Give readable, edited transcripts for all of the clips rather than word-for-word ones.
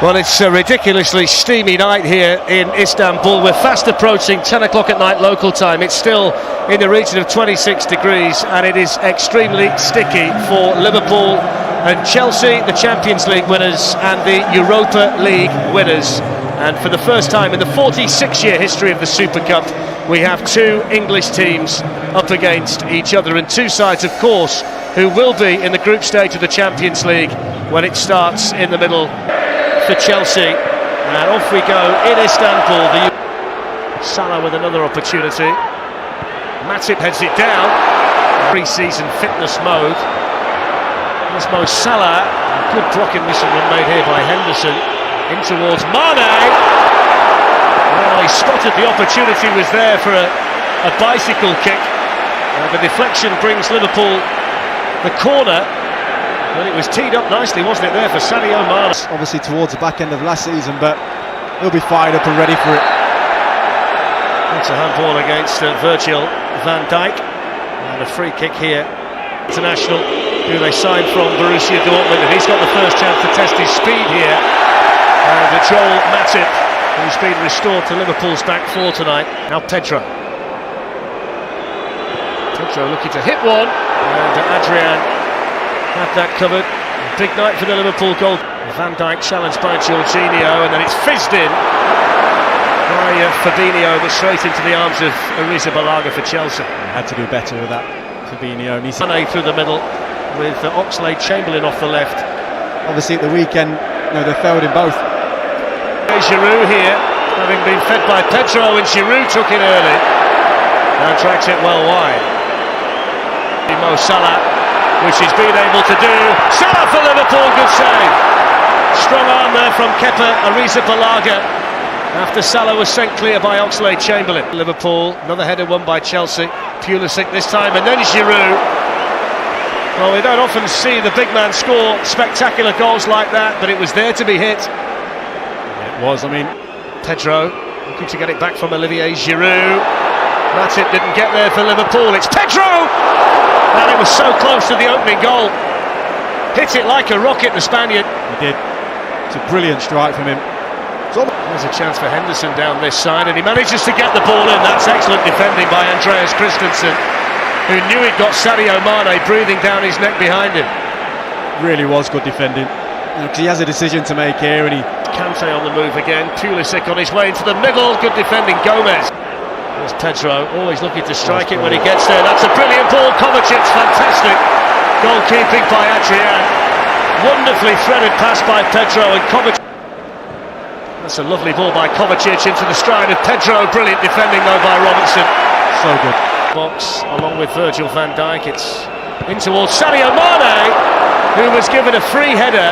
Well, it's a ridiculously steamy night here in Istanbul. We're fast approaching 10 o'clock at night local time. It's still in the region of 26 degrees and it is extremely sticky for Liverpool and Chelsea, the Champions League winners and the Europa League winners. And for the first time in the 46-year history of the Super Cup, we have two English teams up against each other, and two sides, of course, who will be in the group stage of the Champions League when it starts in the middle for Chelsea. And off we go in Istanbul. Salah with another opportunity. Matip heads it down. Pre-season fitness mode. There's Mo Salah. Good blocking mission run made here by Henderson. In towards Mane. Well, he spotted the opportunity was there for a bicycle kick. The deflection brings Liverpool the corner. But it was teed up nicely, wasn't it, there for Sadio Mane? Obviously towards the back end of last season, but he'll be fired up and ready for it. It's a handball against Virgil van Dijk. And a free kick here. International, who they signed from Borussia Dortmund, and he's got the first chance to test his speed here. And Joel Matip, who's been restored to Liverpool's back four tonight. Now Pedro. Pedro looking to hit one, and Adrian had that covered. Big night for the Liverpool goal. Van Dijk challenged by Jorginho, and then it's fizzed in by Fabinho, but straight into the arms of Arrizabalaga for Chelsea. Had to do better with that, Fabinho. Mane through the middle with Oxlade-Chamberlain off the left. Obviously at the weekend, they failed in both. Giroud here, having been fed by Pedro, and Giroud took it early. Now tracks it well wide. Mo Salah, which he's been able to do. Salah for Liverpool, good save. Strong arm there from Kepa Arrizabalaga after Salah was sent clear by Oxlade-Chamberlain. Liverpool, another header won by Chelsea. Pulisic this time, and then Giroud. Well, we don't often see the big man score spectacular goals like that, but it was there to be hit. It was, Pedro looking to get it back from Olivier Giroud. Matip didn't get there for Liverpool. It's Pedro! And it was so close to the opening goal. Hit it like a rocket, the Spaniard. He did. It's a brilliant strike from him. There's a chance for Henderson down this side, and he manages to get the ball in. That's excellent defending by Andreas Christensen, who knew he'd got Sadio Mane breathing down his neck behind him. Really was good defending. Because he has a decision to make here, and he... Kante on the move again. Pulisic on his way into the middle. Good defending, Gomez. There's Pedro, always looking to strike it when he gets there. That's a brilliant ball. Kovacic's fantastic goalkeeping by Adrian. Wonderfully threaded pass by Pedro, and Kovacic. That's a lovely ball by Kovacic into the stride of Pedro. Brilliant defending though by Robertson. So good. Box along with Virgil van Dijk. It's in towards Sadio Mane, who was given a free header,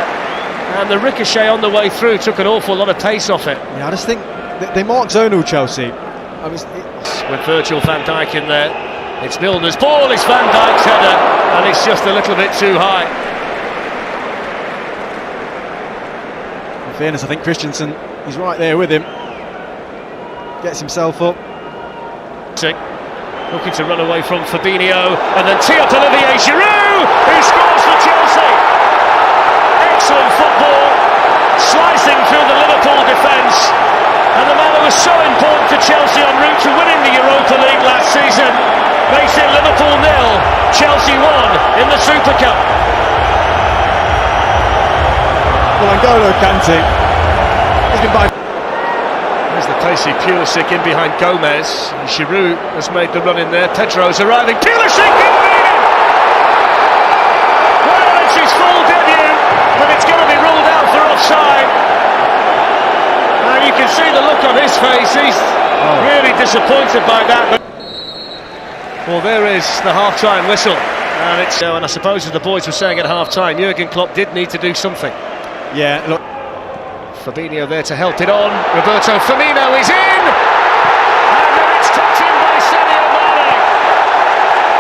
and the ricochet on the way through took an awful lot of pace off it. Yeah, I just think they marked zonal Chelsea. With Virgil van Dijk in there, it's Milner's ball, it's Van Dijk's header, and it's just a little bit too high. In fairness, I think Christensen, he's right there with him. Gets himself up. Looking to run away from Fabinho, and then tee up Olivier Giroud, who scores for Chelsea. Excellent football, slicing through the Liverpool defence, and the man who was so important to Chelsea en route to winning the Europa League last season makes it Liverpool 0, Chelsea 1 in the Super Cup. Well, N'Golo Kante has been by. There's the pacey Pulisic in behind Gomez. And Giroud has made the run in there. Pedro's arriving. Pulisic in leading! Well, it's his full debut, but it's going to be ruled out for offside. And you can see the look on his face. He's really disappointed by that. Well, there is the half-time whistle. And it's and I suppose as the boys were saying at half-time, Jurgen Klopp did need to do something. Yeah, look. Fabinho there to help it on. Roberto Firmino is in! And then it's tucked in by Sadio Mane.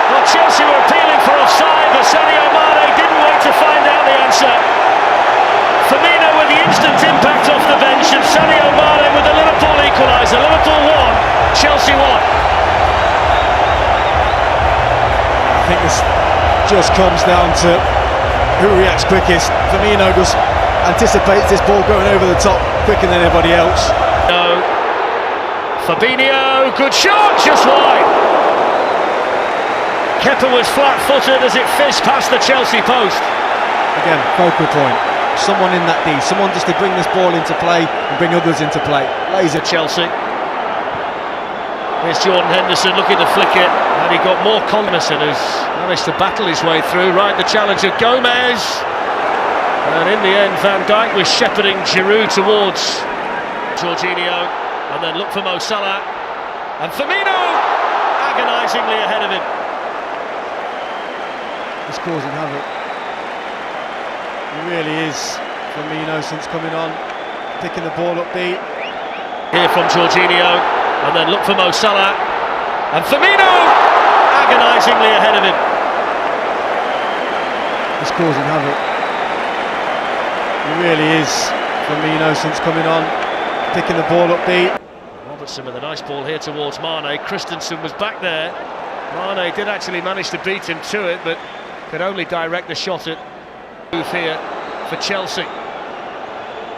Well, Chelsea were appealing for offside, but Sadio Mane didn't wait to find out the answer. Firmino with the instant impact off the bench, and Sadio Mane with the Liverpool equaliser. Liverpool 1, Chelsea 1. I think this just comes down to who reacts quickest. Firmino just anticipates this ball going over the top quicker than anybody else. No. Fabinho, good shot, just wide. Kepa was flat-footed as it fizzed past the Chelsea post. Again, focal point. Someone in that D, someone just to bring this ball into play and bring others into play. Laser Chelsea. Here's Jordan Henderson looking to flick it, and he got more Collinson, who's managed to battle his way through. Right, the challenge of Gomez, and in the end Van Dijk was shepherding Giroud towards Jorginho, and then look for Mo Salah, and Firmino agonisingly ahead of him. He's causing havoc. He really is. Firmino since coming on, picking the ball up deep. Here from Jorginho, and then look for Mo Salah, and Firmino agonisingly ahead of him. He's causing havoc. He really is. Firmino since coming on, picking the ball up deep. Robertson with a nice ball here towards Mane. Christensen was back there. Mane did actually manage to beat him to it, but could only direct the shot at move here for Chelsea.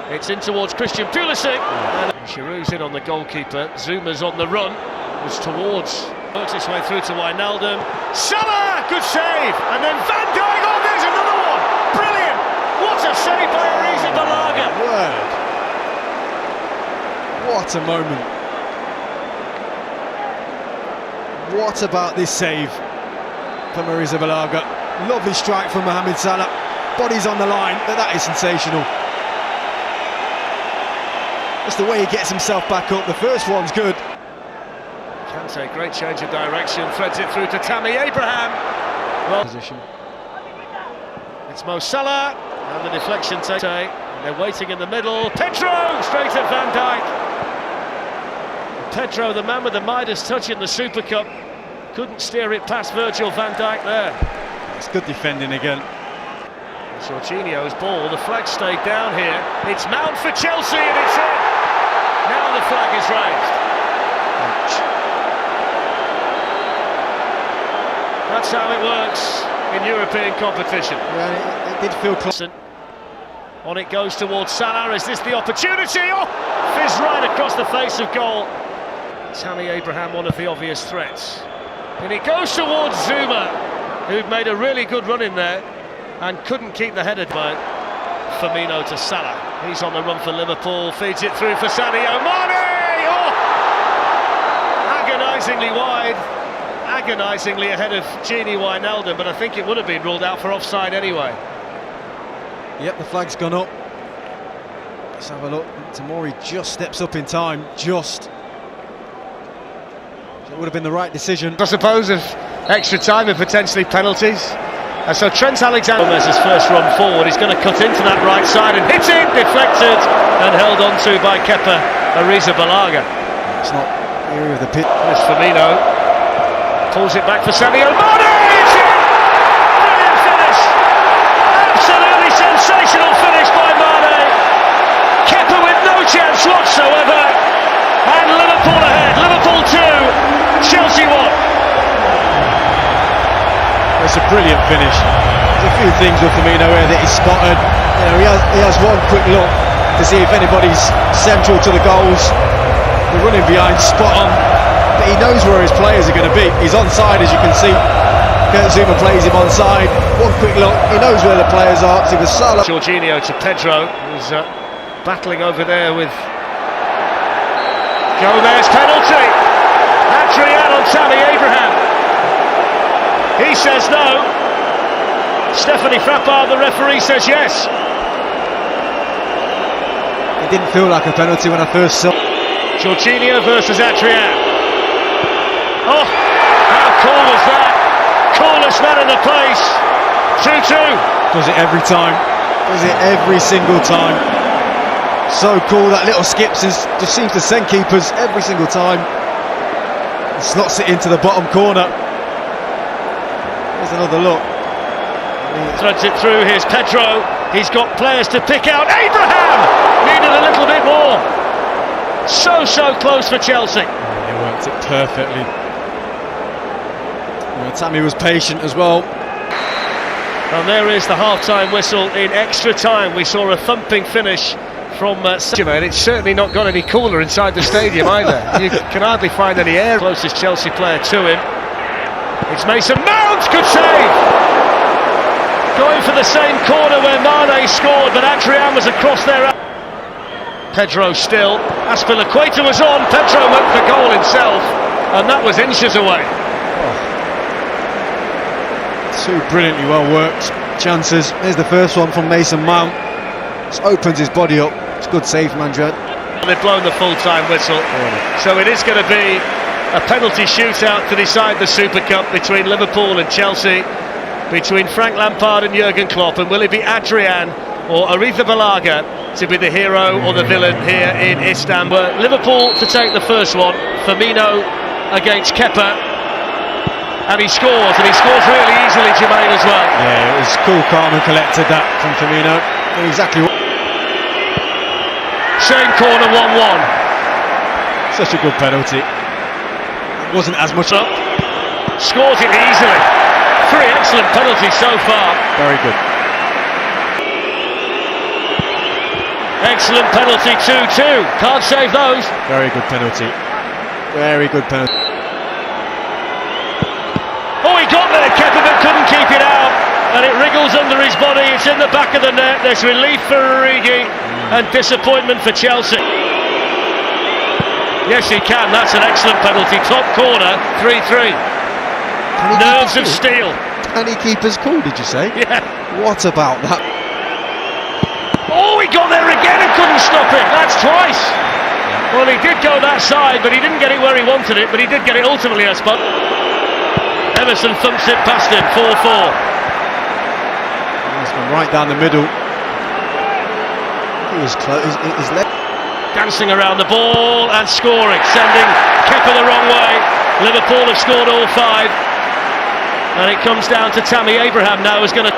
It's in towards Christian Pulisic. And Giroud's in on the goalkeeper. Zuma's on the run. Was towards. Works his way through to Wijnaldum. Salah, good save. And then Van Dijk. Oh, there's another one. Brilliant. What a save by Ariza Balaga. Word. What a moment. What about this save from Ariza Balaga? Lovely strike from Mohamed Salah. Body's on the line, but that is sensational. Just the way he gets himself back up. The first one's good. Kante, great change of direction, threads it through to Tammy Abraham. Well, position. It's Mo Salah, and the deflection takes. They're waiting in the middle. Pedro, straight at Van Dijk. Pedro, the man with the Midas touch in the Super Cup, couldn't steer it past Virgil van Dijk there. It's good defending again. Jorginho's ball, the flag stayed down here. It's Mount for Chelsea, and it's in. Now the flag is raised. That's how it works in European competition. Yeah, it did feel close. On it goes towards Salah. Is this the opportunity? Oh, fizz right across the face of goal. Tammy Abraham, one of the obvious threats. And it goes towards Zuma, who'd made a really good run in there and couldn't keep the header by Firmino to Salah. He's on the run for Liverpool, feeds it through for Sadio Mane! Oh! Agonisingly wide, agonisingly ahead of Gini Wijnaldum, but I think it would have been ruled out for offside anyway. Yep, the flag's gone up. Let's have a look. Tomori just steps up in time, just. It would have been the right decision. I suppose of extra time and potentially penalties. And so Trent Alexander-Gomez's first run forward, he's going to cut into that right side and hit it, deflected and held on to by Kepa Ariza Balaga. It's not the area of the pit. There's Firmino, pulls it back for Sadio Mane, it's in! Brilliant finish! Absolutely sensational finish by Mane. Kepa with no chance whatsoever, and Liverpool ahead, Liverpool 2, Chelsea 1. It's a brilliant finish. There's a few things with Firmino here that he's spotted. You know, he has one quick look to see if anybody's central to the goals. They're running behind, spot on. But he knows where his players are going to be. He's onside, as you can see. Kurt Zuma plays him onside. One quick look, he knows where the players are. So it was Salah. Jorginho to Pedro, who's battling over there with Gomez. Penalty. Adrian on Tammy Abraham. He says no. Stephanie Frappard, the referee, says yes. It didn't feel like a penalty when I first saw. Jorginho versus Adrian. Oh, how cool was that? Coolest man in the place. 2-2. Does it every time. Does it every single time. So cool, that little skips just seems to send keepers every single time. It slots it into the bottom corner. There's another look. Threads it through, here's Pedro. He's got players to pick out. Abraham needed a little bit more. So close for Chelsea. He worked it perfectly. Tammy was patient as well. And there is the half-time whistle in extra time. We saw a thumping finish from and it's certainly not got any cooler inside the stadium either. You can hardly find any air. Closest Chelsea player to him. It's Mason Mount, good save! Going for the same corner where Mane scored, but Adrian was across there. Pedro still. Aspilicueta was on. Pedro went for goal himself, and that was inches away. Two brilliantly well worked chances. There's the first one from Mason Mount. Just opens his body up. It's a good save from Andrea. They've blown the full-time whistle, so it is going to be a penalty shootout to decide the Super Cup between Liverpool and Chelsea, between Frank Lampard and Jurgen Klopp, and will it be Adrian or Arrizabalaga to be the hero or the villain here in Istanbul? Liverpool to take the first one. Firmino against Kepa, and he scores really easily, Jermaine, as well. Yeah, it was cool, calm and collected, that from Firmino. Exactly what... Same corner, 1-1. Such a good penalty. Wasn't as much up. Scores it easily. 3 excellent penalties so far. Very good. Excellent penalty, 2-2. Can't save those. Very good penalty. Very good penalty. Oh, he got there, Kepa, but couldn't keep it out. And it wriggles under his body. It's in the back of the net. There's relief for Origi and disappointment for Chelsea. Yes, he can. That's an excellent penalty. Top corner, 3-3. Nerves of steel. Can he keep his cool, did you say? Yeah. What about that? Oh, he got there again and couldn't stop it. That's twice. Well, he did go that side, but he didn't get it where he wanted it. But he did get it ultimately, I suppose. Emerson thumps it past him, 4-4. He's gone right down the middle. He was close. His leg. Dancing around the ball and scoring, sending Kepa the wrong way. Liverpool have scored all 5. And it comes down to Tammy Abraham now, who's going to...